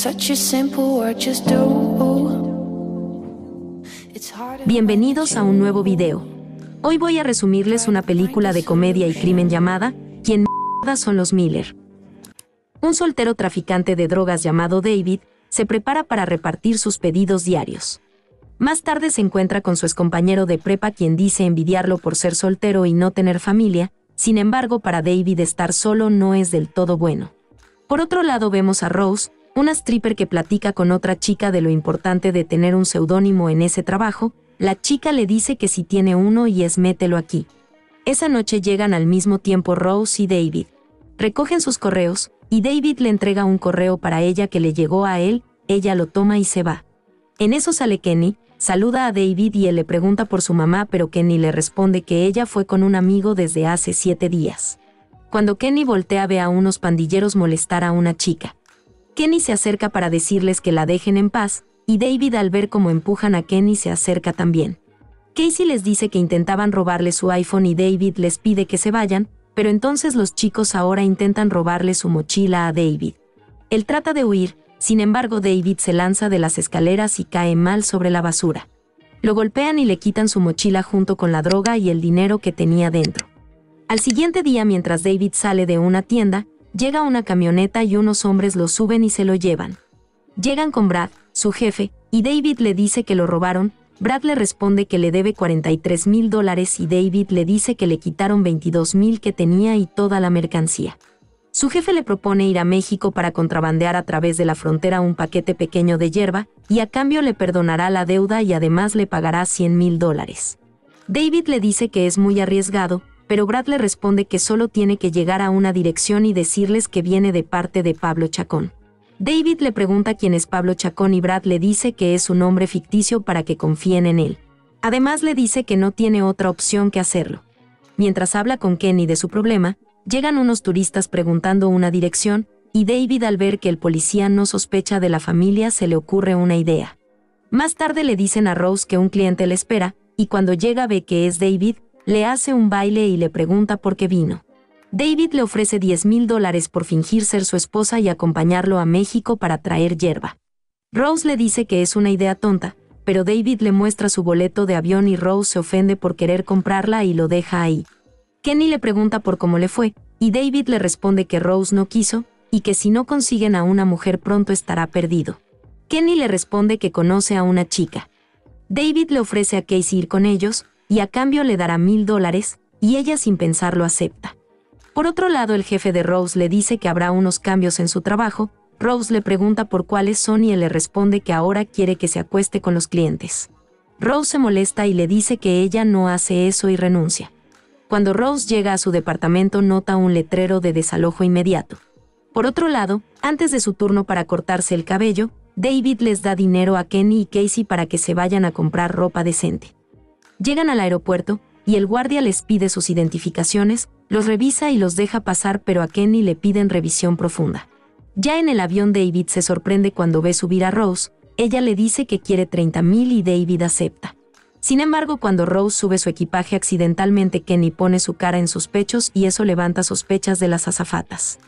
such a simple word, just do. Bienvenidos a un nuevo video. Hoy voy a resumirles una película de comedia y crimen llamada ¿Quién mierda son los Miller? Un soltero traficante de drogas llamado David se prepara para repartir sus pedidos diarios. Más tarde se encuentra con su excompañero de prepa, quien dice envidiarlo por ser soltero y no tener familia. Sin embargo, para David estar solo no es del todo bueno. Por otro lado vemos a Rose, una stripper que platica con otra chica de lo importante de tener un seudónimo en ese trabajo. La chica le dice que si tiene uno y es mételo aquí. Esa noche llegan al mismo tiempo Rose y David. Recogen sus correos, y David le entrega un correo para ella que le llegó a él, ella lo toma y se va. En eso sale Kenny, saluda a David y él le pregunta por su mamá, pero Kenny le responde que ella fue con un amigo desde hace 7 días. Cuando Kenny voltea ve a unos pandilleros molestar a una chica. Kenny se acerca para decirles que la dejen en paz, y David al ver cómo empujan a Kenny se acerca también. Casey les dice que intentaban robarle su iPhone y David les pide que se vayan, pero entonces los chicos ahora intentan robarle su mochila a David. Él trata de huir, sin embargo David se lanza de las escaleras y cae mal sobre la basura. Lo golpean y le quitan su mochila junto con la droga y el dinero que tenía dentro. Al siguiente día, mientras David sale de una tienda, llega una camioneta y unos hombres lo suben y se lo llevan. Llegan con Brad, su jefe, y David le dice que lo robaron. Brad le responde que le debe $43,000 y David le dice que le quitaron $22,000 que tenía y toda la mercancía. Su jefe le propone ir a México para contrabandear a través de la frontera un paquete pequeño de hierba, y a cambio le perdonará la deuda y además le pagará $100,000. David le dice que es muy arriesgado, pero Brad le responde que solo tiene que llegar a una dirección y decirles que viene de parte de Pablo Chacón. David le pregunta quién es Pablo Chacón y Brad le dice que es un nombre ficticio para que confíen en él. Además le dice que no tiene otra opción que hacerlo. Mientras habla con Kenny de su problema, llegan unos turistas preguntando una dirección, y David al ver que el policía no sospecha de la familia se le ocurre una idea. Más tarde le dicen a Rose que un cliente le espera, y cuando llega ve que es David, le hace un baile y le pregunta por qué vino. David le ofrece $10,000 por fingir ser su esposa y acompañarlo a México para traer hierba. Rose le dice que es una idea tonta, pero David le muestra su boleto de avión y Rose se ofende por querer comprarla y lo deja ahí. Kenny le pregunta por cómo le fue, y David le responde que Rose no quiso, y que si no consiguen a una mujer pronto estará perdido. Kenny le responde que conoce a una chica. David le ofrece a Casey ir con ellos, y a cambio le dará $1,000, y ella sin pensarlo acepta. Por otro lado, el jefe de Rose le dice que habrá unos cambios en su trabajo. Rose le pregunta por cuáles son y él le responde que ahora quiere que se acueste con los clientes. Rose se molesta y le dice que ella no hace eso y renuncia. Cuando Rose llega a su departamento nota un letrero de desalojo inmediato. Por otro lado, antes de su turno para cortarse el cabello, David les da dinero a Kenny y Casey para que se vayan a comprar ropa decente. Llegan al aeropuerto, y el guardia les pide sus identificaciones, los revisa y los deja pasar, pero a Kenny le piden revisión profunda. Ya en el avión David se sorprende cuando ve subir a Rose, ella le dice que quiere $30,000 y David acepta. Sin embargo, cuando Rose sube su equipaje accidentalmente, Kenny pone su cara en sus pechos y eso levanta sospechas de las azafatas.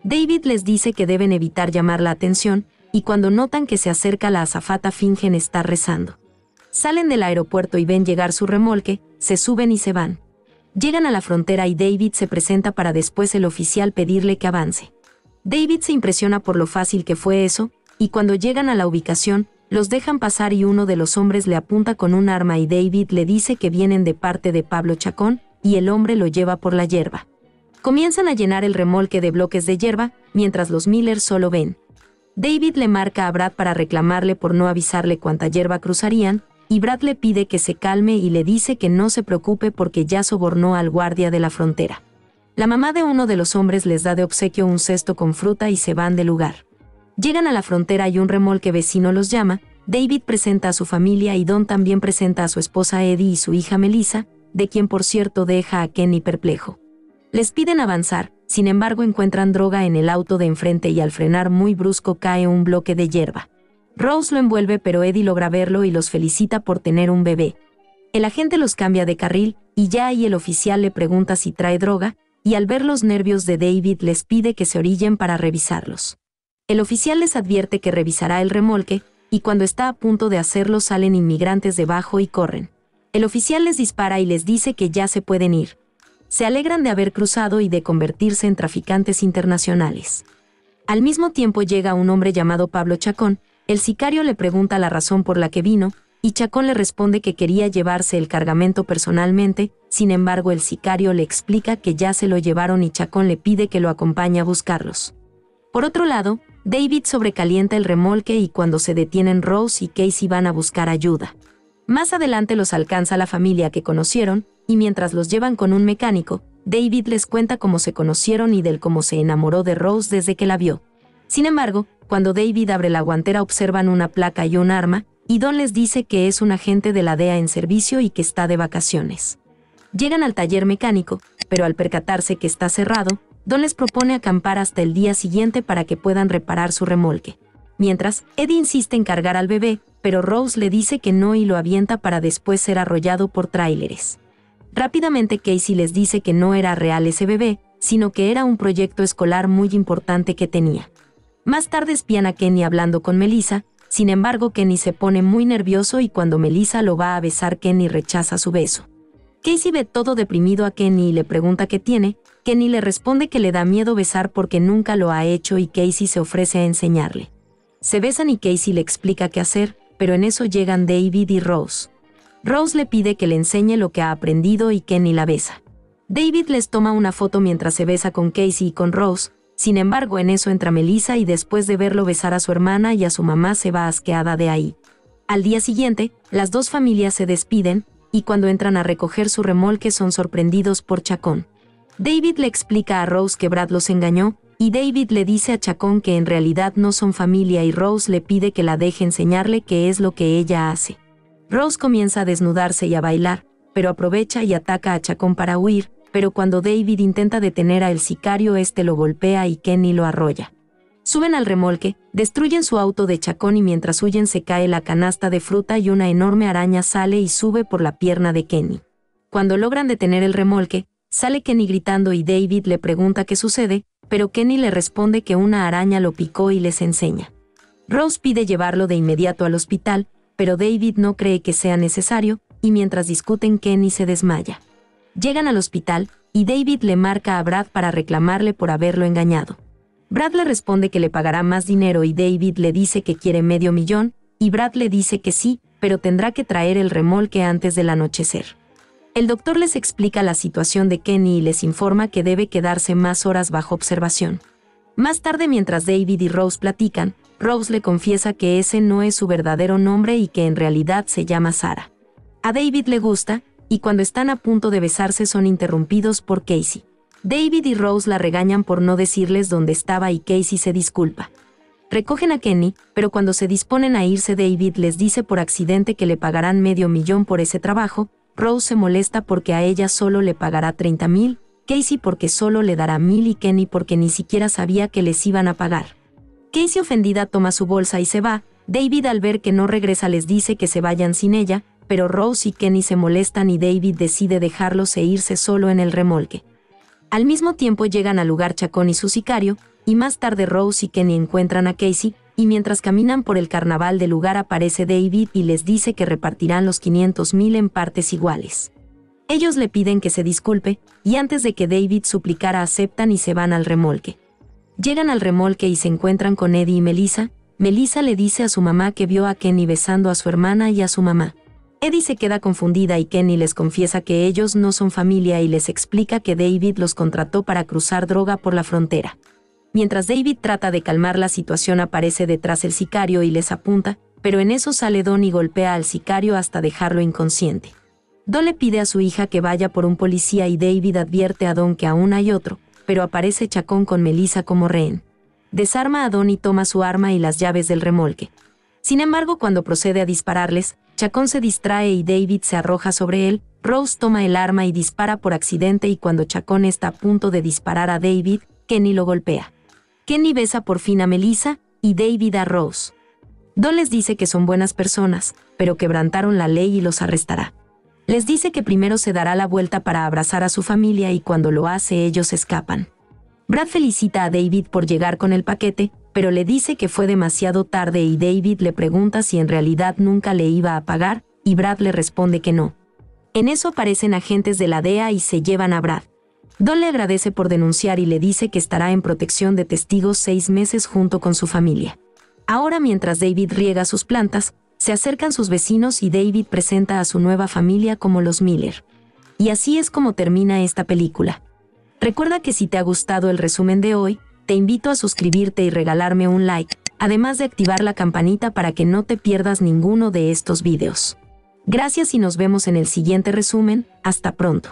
David les dice que deben evitar llamar la atención, y cuando notan que se acerca la azafata fingen estar rezando. Salen del aeropuerto y ven llegar su remolque, se suben y se van. Llegan a la frontera y David se presenta para después el oficial pedirle que avance. David se impresiona por lo fácil que fue eso, y cuando llegan a la ubicación, los dejan pasar y uno de los hombres le apunta con un arma y David le dice que vienen de parte de Pablo Chacón, y el hombre lo lleva por la hierba. Comienzan a llenar el remolque de bloques de hierba, mientras los Miller solo ven. David le marca a Brad para reclamarle por no avisarle cuánta hierba cruzarían, y Brad le pide que se calme y le dice que no se preocupe porque ya sobornó al guardia de la frontera. La mamá de uno de los hombres les da de obsequio un cesto con fruta y se van del lugar. Llegan a la frontera y un remolque vecino los llama. David presenta a su familia y Don también presenta a su esposa Eddie y su hija Melissa, de quien por cierto deja a Kenny perplejo. Les piden avanzar, sin embargo encuentran droga en el auto de enfrente y al frenar muy brusco cae un bloque de hierba. Rose lo envuelve pero Eddie logra verlo y los felicita por tener un bebé. El agente los cambia de carril, y ya ahí el oficial le pregunta si trae droga, y al ver los nervios de David les pide que se orillen para revisarlos. El oficial les advierte que revisará el remolque, y cuando está a punto de hacerlo salen inmigrantes debajo y corren. El oficial les dispara y les dice que ya se pueden ir. Se alegran de haber cruzado y de convertirse en traficantes internacionales. Al mismo tiempo llega un hombre llamado Pablo Chacón. El sicario le pregunta la razón por la que vino, y Chacón le responde que quería llevarse el cargamento personalmente. Sin embargo, el sicario le explica que ya se lo llevaron y Chacón le pide que lo acompañe a buscarlos. Por otro lado, David sobrecalienta el remolque y cuando se detienen Rose y Casey van a buscar ayuda. Más adelante los alcanza la familia que conocieron, y mientras los llevan con un mecánico, David les cuenta cómo se conocieron y del cómo se enamoró de Rose desde que la vio. Sin embargo, cuando David abre la guantera observan una placa y un arma, y Don les dice que es un agente de la DEA en servicio y que está de vacaciones. Llegan al taller mecánico, pero al percatarse que está cerrado, Don les propone acampar hasta el día siguiente para que puedan reparar su remolque. Mientras, Eddie insiste en cargar al bebé, pero Rose le dice que no y lo avienta para después ser arrollado por tráileres. Rápidamente Casey les dice que no era real ese bebé, sino que era un proyecto escolar muy importante que tenía. Más tarde espían a Kenny hablando con Melissa. Sin embargo, Kenny se pone muy nervioso y cuando Melissa lo va a besar, Kenny rechaza su beso. Casey ve todo deprimido a Kenny y le pregunta qué tiene. Kenny le responde que le da miedo besar porque nunca lo ha hecho y Casey se ofrece a enseñarle. Se besan y Casey le explica qué hacer, pero en eso llegan David y Rose. Rose le pide que le enseñe lo que ha aprendido y Kenny la besa. David les toma una foto mientras se besa con Casey y con Rose. Sin embargo, en eso entra Melissa y después de verlo besar a su hermana y a su mamá se va asqueada de ahí. Al día siguiente, las dos familias se despiden, y cuando entran a recoger su remolque son sorprendidos por Chacón. David le explica a Rose que Brad los engañó, y David le dice a Chacón que en realidad no son familia y Rose le pide que la deje enseñarle qué es lo que ella hace. Rose comienza a desnudarse y a bailar, pero aprovecha y ataca a Chacón para huir, pero cuando David intenta detener a el sicario lo golpea y Kenny lo arrolla. Suben al remolque, destruyen su auto de Chacón y mientras huyen se cae la canasta de fruta y una enorme araña sale y sube por la pierna de Kenny. Cuando logran detener el remolque, sale Kenny gritando y David le pregunta qué sucede, pero Kenny le responde que una araña lo picó y les enseña. Rose pide llevarlo de inmediato al hospital, pero David no cree que sea necesario, y mientras discuten Kenny se desmaya. Llegan al hospital, y David le marca a Brad para reclamarle por haberlo engañado. Brad le responde que le pagará más dinero y David le dice que quiere $500,000, y Brad le dice que sí, pero tendrá que traer el remolque antes del anochecer. El doctor les explica la situación de Kenny y les informa que debe quedarse más horas bajo observación. Más tarde, mientras David y Rose platican, Rose le confiesa que ese no es su verdadero nombre y que en realidad se llama Sarah. A David le gusta, y cuando están a punto de besarse son interrumpidos por Casey. David y Rose la regañan por no decirles dónde estaba y Casey se disculpa. Recogen a Kenny, pero cuando se disponen a irse David les dice por accidente que le pagarán $500,000 por ese trabajo. Rose se molesta porque a ella solo le pagará $30,000, Casey porque solo le dará $1,000 y Kenny porque ni siquiera sabía que les iban a pagar. Casey ofendida toma su bolsa y se va. David al ver que no regresa les dice que se vayan sin ella, pero Rose y Kenny se molestan y David decide dejarlos e irse solo en el remolque. Al mismo tiempo llegan al lugar Chacón y su sicario, y más tarde Rose y Kenny encuentran a Casey, y mientras caminan por el carnaval del lugar aparece David y les dice que repartirán los $500,000 en partes iguales. Ellos le piden que se disculpe, y antes de que David suplicara aceptan y se van al remolque. Llegan al remolque y se encuentran con Eddie y Melissa. Melissa le dice a su mamá que vio a Kenny besando a su hermana y a su mamá. Eddie se queda confundida y Kenny les confiesa que ellos no son familia y les explica que David los contrató para cruzar droga por la frontera. Mientras David trata de calmar la situación aparece detrás el sicario y les apunta, pero en eso sale Don y golpea al sicario hasta dejarlo inconsciente. Don le pide a su hija que vaya por un policía y David advierte a Don que aún hay otro, pero aparece Chacón con Melissa como rehén. Desarma a Don y toma su arma y las llaves del remolque. Sin embargo, cuando procede a dispararles, Chacón se distrae y David se arroja sobre él. Rose toma el arma y dispara por accidente y cuando Chacón está a punto de disparar a David, Kenny lo golpea. Kenny besa por fin a Melissa y David a Rose. Don les dice que son buenas personas, pero quebrantaron la ley y los arrestará. Les dice que primero se dará la vuelta para abrazar a su familia y cuando lo hace ellos escapan. Brad felicita a David por llegar con el paquete, pero le dice que fue demasiado tarde y David le pregunta si en realidad nunca le iba a pagar, y Brad le responde que no. En eso aparecen agentes de la DEA y se llevan a Brad. Don le agradece por denunciar y le dice que estará en protección de testigos 6 meses junto con su familia. Ahora, mientras David riega sus plantas, se acercan sus vecinos y David presenta a su nueva familia como los Miller. Y así es como termina esta película. Recuerda que si te ha gustado el resumen de hoy, te invito a suscribirte y regalarme un like, además de activar la campanita para que no te pierdas ninguno de estos videos. Gracias y nos vemos en el siguiente resumen. Hasta pronto.